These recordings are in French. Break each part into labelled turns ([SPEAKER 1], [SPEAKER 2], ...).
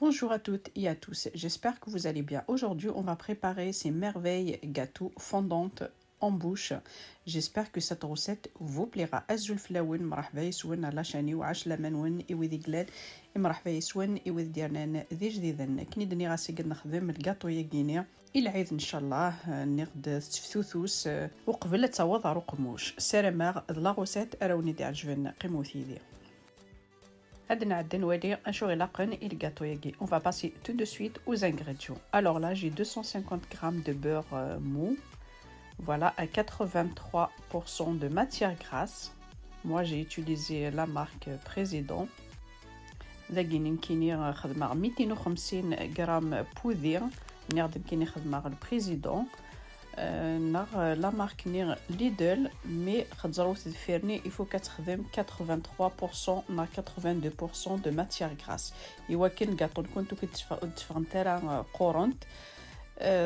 [SPEAKER 1] Bonjour à toutes et à tous, j'espère que vous allez bien. Aujourd'hui, on va préparer ces merveilles gâteaux fondantes en bouche. J'espère que cette recette vous plaira. أزجل فلاون مرحبا يسون على شاني وعاش لمنون إوي ذي قلال مرحبا يسون إوي ديالنا ذي جديدا كني دني غاسي قد نخدم الجاتو ياكيني إلى عيد إن شاء الله نغد تفتوثوس وقبل تصوض عرو قموش سلامة لا غوسيت أراوني دي عجبن قيموثي دي. On va passer tout de suite aux ingrédients. Alors là, j'ai 250 g de beurre mou. Voilà, à 83% de matière grasse. Moi, j'ai utilisé la marque Président. داكيني كيني خدمة 250 غرام بودير نخدم كيني خدمة البريزيدون la marque Lidl mais خدزروت تدفيرني il faut كتخدم 83% مع 82% de matière grasse ايوا كاين كاطو كنتو كتفهم ترى قورنت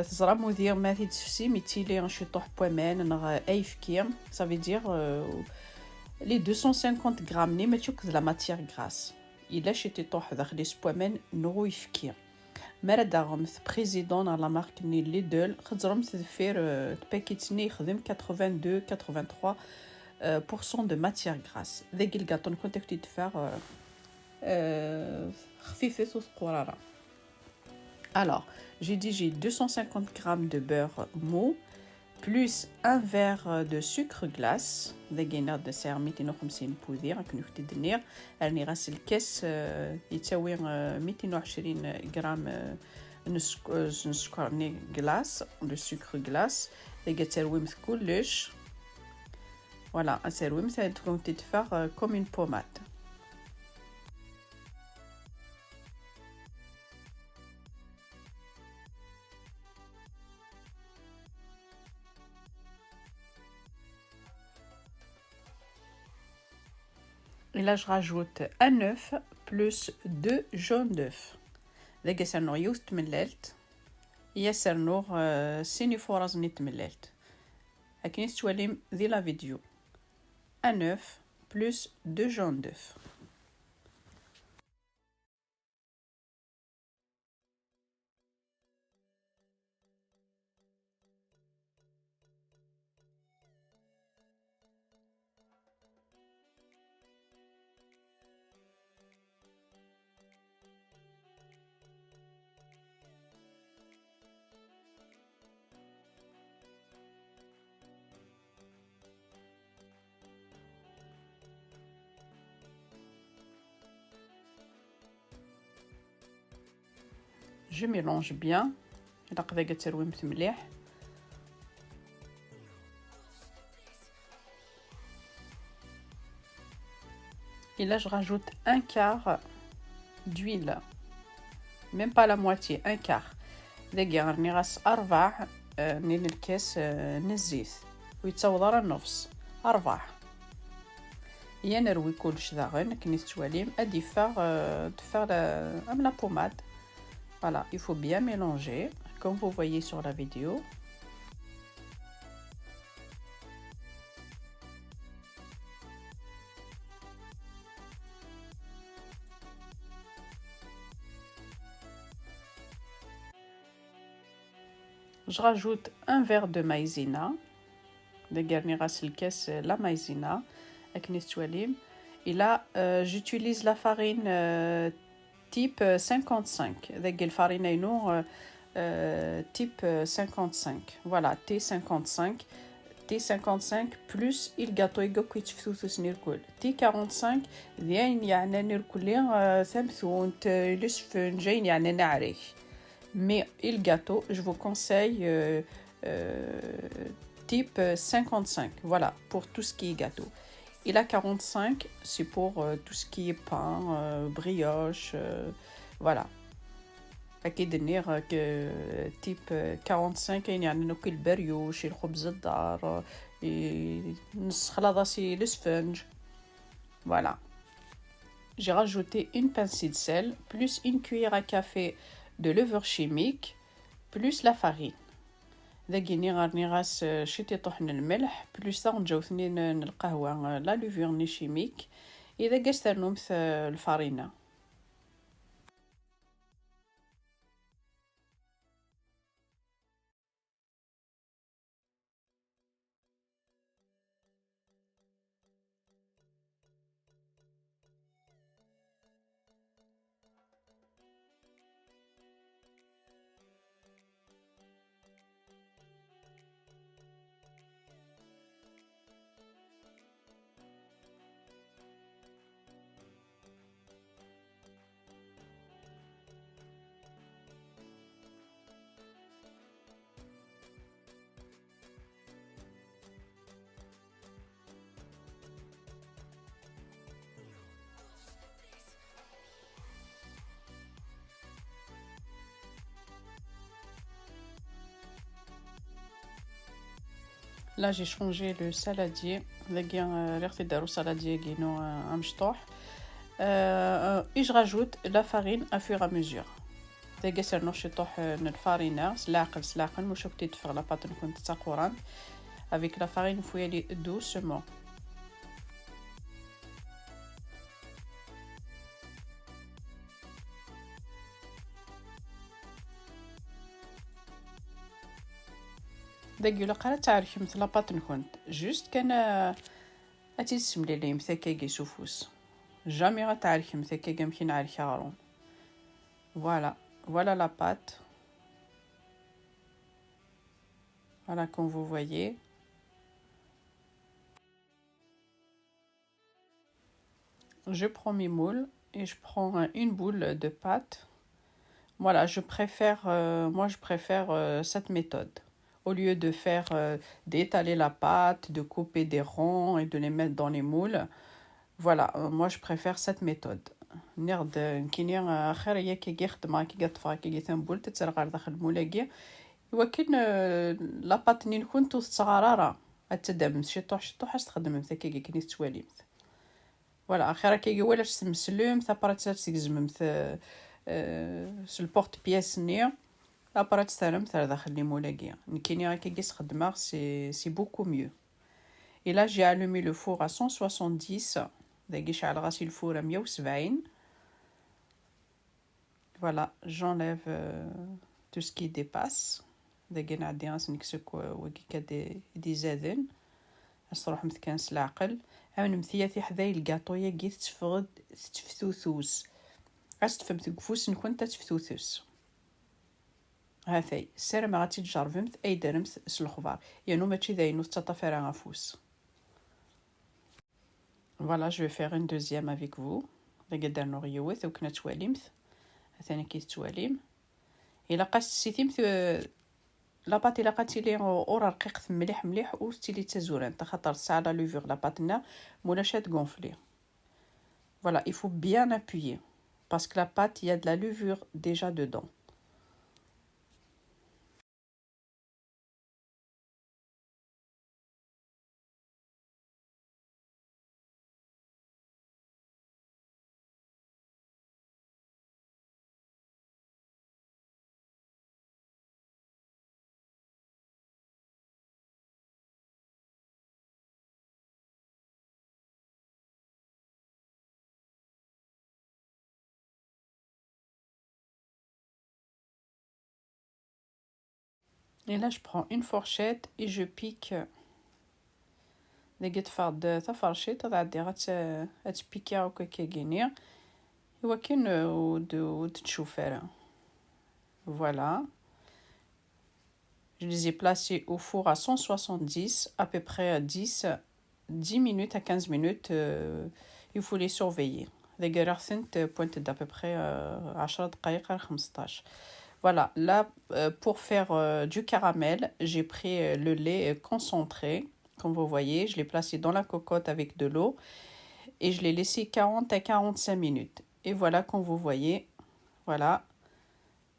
[SPEAKER 1] تزرا مدير ما تيتفسي ميتيلي شي طوح بومان نغ ايفكير ça veut dire les 250 grammes ني ما تشوك la matière grasse إلا شتي طوح داخل سبومان نغو يفكير مرة président dans la marque Lidl خدزرم تدفير تباكيتني يخدم 82-83% de matière grasse ذاك الكاطون كنت تدفع خفيفة وثقورارا. Alors, j'ai dit j'ai 250 g de beurre mou plus un verre de sucre glace داكينا د سعر 250 بودير كنت تدنير راني غاسل الكاس يتساوي 220 غرام سكر غلاس دو سكر غلاس داك تروي مثل كلش فوالا تروي مثل تكون تدفع كوم اون بوماد. Et là, je rajoute un œuf plus 2 jaunes d'œufs. ذاك سرنور يوث تمللت يا سرنور سيني فورز ني تمللت هاكي نستواليم ذي لا فيديو. Un œuf plus 2 jaunes d'œufs. Je mélange bien. إلا قدا ترويمت مليح. Et là, je rajoute un quart d'huile. Même pas la moitié, un quart. داكي راني غاس 4 من الكاس نزيت ويتصور النص 4. يا نروي كلش داغن كني تواليم ادي faire la pommade. Voilà, il faut bien mélanger, comme vous voyez sur la vidéo. Je rajoute un verre de maïzena. La maïzena avec nestualim. Et là, j'utilise la farine type 55. La farine type 55. Voilà, T55. T55 plus il gâteau T45 ذين يعني نركلين ثمثونت لسفن جاين يعني نعرف. Mais il gâteau, je vous conseille type 55. Voilà, pour tout ce qui est gâteau. Et la 45, c'est pour tout ce qui est pain, brioche, voilà. أكيد نير تيب 45 يعني ناكل بريوش الخبز الدار نص خلاصي الاسفنج. Voilà. J'ai rajouté une pincée de sel plus une cuillère à café de levure chimique plus la farine. داكيني غارني غاس شتي طحن الملح بلوس نجاو ثنين القهوة لا لوفور ني شيميك إذا قاس ترنومث الفارينة. Là, j'ai changé le saladier. Et je rajoute la farine à fur et à mesure. داكا سير نشطوح الفارينة سلاقل مش كنتي تفغ لا بات نكون تساقوران avec la farine vous y aller doucement. داكي لا قرا تعرف مثل لا بات نكون جوست كان اتي تسملي لي مثاكا سوفوس جامي غتعرف مثاكا يمكن نعرف غارون. Voilà la pâte. Voilà comme vous voyez. Je prends mes moules et je prends une boule de pâte. Voilà, moi je préfère cette méthode. Au lieu de faire d'étaler la pâte, de couper des ronds et de les mettre dans les moules. Voilà, moi je préfère cette méthode. نرد كينيا خير هي كي يخدم كي قطفا كي تنبول تترغر داخل المولاكي ولكن لاباط ني نكون تصغرارا اتدم شطوح تخدم كي كني تواليمت فوالا اخر كي ولاش تمسلوم ثابرات تسكزم البورت بياس ني لابارات ترم تر داخل لي مولاكي كينيا كي خدمه سي بوكو ميو. Et là j'ai allumé le four à 170. داكي شعل راسي الفور à 170. Voilà, j'enlève tout ce qui dépasse. داكي نعدي غنسنكسك وكيكا دي زادن اصروح متكنس العقل عاون مثياتي حداي الكاطويا كي تفغد تفتوثوس غتفهم تكفوس نكون تفتوثوس هاثاي سير ما غاتي تجربمت اي درمت الخضار يعني ماشي داينو تطفر غفوس. Voilà, je vais faire une deuxième avec vous. داكا درنا غيوث وكنا تواليمت ثاني كي تواليم الا قاست سيتيمت لاباط الا قاتي لي اورا رقيق مليح وستيلي تزوران خاطر الساعه لا لوفور لاباطنا مولاشات غونفلي. Voilà, il faut bien appuyer parce que la pâte il y a de la levure déjà dedans. Et là je prends une fourchette et je pique لقيت فرد تفرشيط تعدي غتبيكي هكا كيغيني ولكن وتشوفها. Voilà, je les ai placés au four à 170 à peu près 10 minutes à 15 minutes. Il faut les surveiller. داكا راه ثنت بوينت d'à peu près 10 دقائق 15. Voilà, là pour faire du caramel, j'ai pris le lait concentré. Comme vous voyez, je l'ai placé dans la cocotte avec de l'eau et je l'ai laissé 40 à 45 minutes. Et voilà, comme vous voyez, voilà,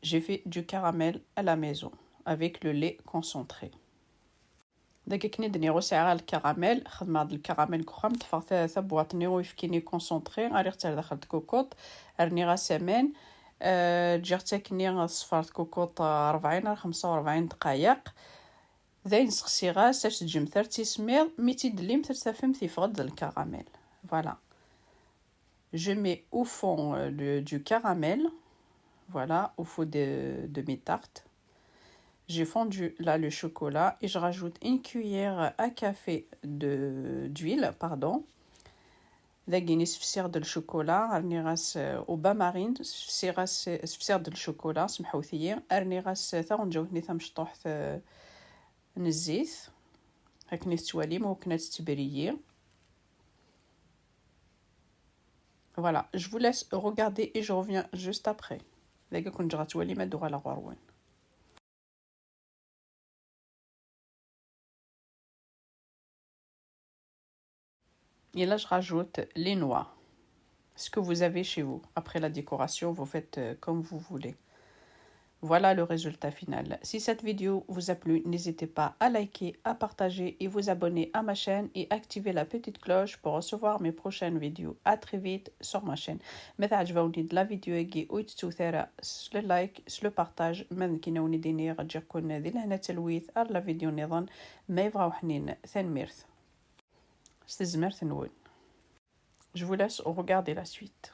[SPEAKER 1] j'ai fait du caramel à la maison avec le lait concentré. داكا كني دنيرو ساعه الكراميل خدم هاد الكراميل كخام تفغ ثلاثه بواط نيرو يفكيني كونسونطري غير حتى دخلت كوكوط رني غا سمان جي حتى كني صفرت كوكوط 40 على 45 دقائق زين سقسي غاس تاش تجم 30 سمير ميتي دليم ترتفم تيفغد الكراميل. Voilà, je mets au fond du caramel, voilà, au fond de mes tartes. J'ai fondu là le chocolat et je rajoute une cuillère à café d'huile, pardon. داكيني سفسير د الشوكولا راني غاس او بامارين سفسير د الشوكولا سمحوثيه راني غاس تا نجاوتني تا مشطوح نزيت هاكني توالي ما وكنات تبريي. Voilà, je vous laisse regarder et je reviens juste après. داكا كنت غتولي ما دوغ على غروين. Et là, je rajoute les noix. Ce que vous avez chez vous. Après la décoration, vous faites comme vous voulez. Voilà le résultat final. Si cette vidéo vous a plu, n'hésitez pas à liker, à partager et vous abonner à ma chaîne et activer la petite cloche pour recevoir mes prochaines vidéos. À très vite sur ma chaîne. متى عجبوني la vidéo يجي ويتسو ثيرا سل لايك سل بارتاج من كنا ونديني رجعكم ذي لهنا تلويث أر فيديو نظن ما يبغاو حنين ثان ميرث استزمرت نون. Je vous laisse regarder la suite.